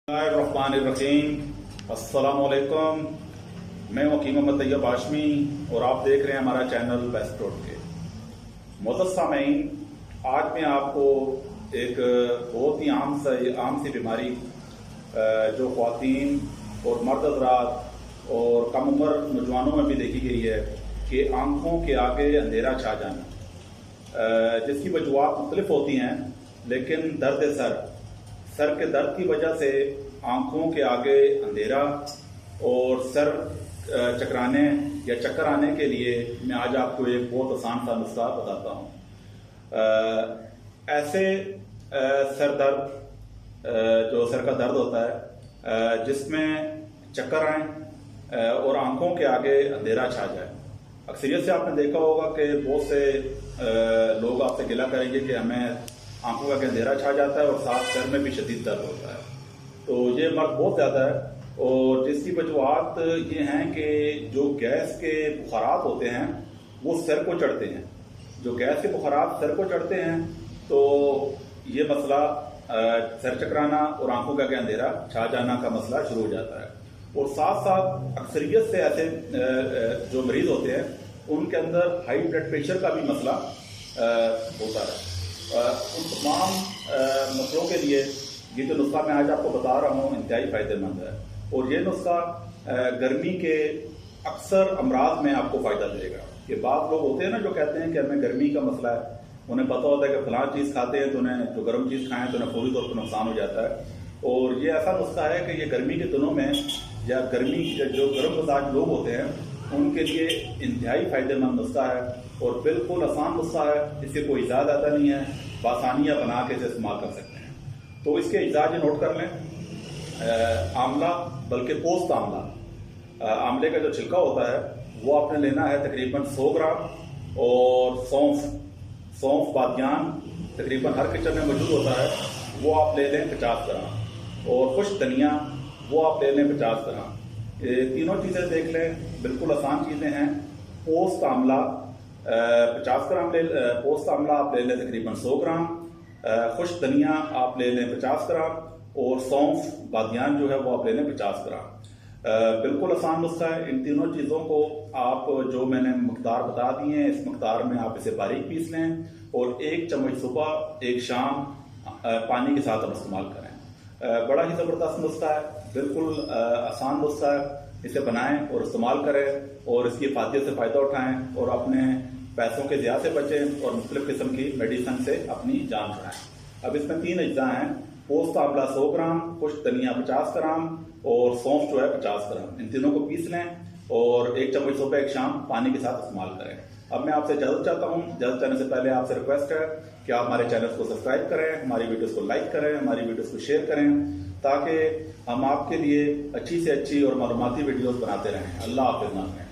बिस्मिल्लाहिर्रहमानिर्रहीम। अस्सलामुअलैकुम। मैं वकील मोहम्मद तैयब हाशमी और आप देख रहे हैं हमारा चैनल बेस्ट रोड के। मुअज़्ज़ज़ सामीन, आज मैं आपको एक बहुत ही आम सी बीमारी जो ख्वातीन और मर्द हज़रात और कम उम्र नौजवानों में भी देखी गई है कि आंखों के आगे अंधेरा छा जाना, जिसकी वजूहात मुख्तलिफ होती हैं, लेकिन दर्द सर के दर्द की वजह से आंखों के आगे अंधेरा और सर चकराने या चक्कर आने के लिए मैं आज आपको एक बहुत आसान सा नुस्खा बताता हूँ। ऐसे सर दर्द जो सर का दर्द होता है जिसमें चक्कर आए और आंखों के आगे अंधेरा छा जाए। अक्सरियत से आपने देखा होगा कि बहुत से लोग आपसे गिला करेंगे कि हमें आंखों का अंधेरा छा जाता है और साथ सर में भी शदीद दर्द होता है। तो ये मर्द बहुत ज़्यादा है और जिसकी वजूहात ये हैं कि जो गैस के बुखारात होते हैं वो सर को चढ़ते हैं। जो गैस के बुखारात सर को चढ़ते हैं तो ये मसला सर चकराना और आंखों का अंधेरा छा जाना का मसला शुरू हो जाता है। और साथ साथ अक्सरियत से ऐसे जो मरीज होते हैं उनके अंदर हाई ब्लड प्रेशर का भी मसला होता है। उन तमाम मसलों के लिए ये जो नुस्खा मैं आज आपको बता रहा हूँ इंतहाई फ़ायदेमंद है और ये नुस्खा गर्मी के अक्सर अमराज में आपको फ़ायदा देगा। कि बाद लोग होते हैं ना जो कहते हैं कि हमें गर्मी का मसला है, उन्हें पता होता है कि फलां चीज़ खाते हैं तो उन्हें जो गर्म चीज़ खाएं तो उन्हें फौरी तौर पर नुकसान हो जाता है। और ये ऐसा नुस्खा है कि ये गर्मी के दिनों में या गर्मी जो गर्म मिजाज लोग होते हैं उनके लिए इंतहाई फ़ायदेमंद नुस्खा है और बिल्कुल आसान नुस्खा है। इससे कोई इजाज़ आता नहीं है, बासानियाँ बना के इसे इस्तेमाल कर सकते हैं। तो इसके इजाज़ नोट कर लें। आंवला, बल्कि पोस्त आंवला, आंवले का जो छिलका होता है वो आपने लेना है तकरीबन 100 ग्राम। और सौंफ बादियान तकरीबन हर किचन में मौजूद होता है, वो आप ले लें 50 ग्राम। और खुश्क धनिया वो आप ले लें 50 ग्राम। ये तीनों चीज़ें देख लें, बिल्कुल आसान चीज़ें हैं। पोस्त आंवला 50 ग्राम पोस्त आंवला आप ले लें तकरीबन 100 ग्राम। खुश्क धनिया आप ले लें 50 ग्राम और सौंफ बादियान जो है वो आप ले लें 50 ग्राम। बिल्कुल आसान नुस्खा है। इन तीनों चीज़ों को आप जो मैंने मकदार बता दी हैं इस मकदार में आप इसे बारीक पीस लें और 1 चम्मच सुबह 1 शाम पानी के साथ आप इस्तेमाल करें। बड़ा ही ज़बरदस्त नुस्खा है, बिल्कुल आसान नुस्खा है। इसे बनाएं और इस्तेमाल करें और इसकी फायदे से फ़ायदा उठाएं और अपने पैसों के ज़िया से बचें और मुख्तलिफ किस्म की मेडिसन से अपनी जान छुड़ाएं। अब इसमें 3 अज्जा हैं। पोस्त आंवला 100 ग्राम, खुश्क धनिया 50 ग्राम और सौंफ जो है 50 ग्राम। इन तीनों को पीस लें और 1 चम्मच सुबह 1 शाम पानी के साथ इस्तेमाल करें। अब मैं आपसे इजाज़त चाहता हूँ। इजाज़त चाहने से पहले आपसे रिक्वेस्ट है कि आप हमारे चैनल को सब्सक्राइब करें, हमारी वीडियोस को लाइक करें, हमारी वीडियोस को शेयर करें, ताकि हम आपके लिए अच्छी से अच्छी और मालूमाती वीडियोस बनाते रहें। अल्लाह हाफ़िज़।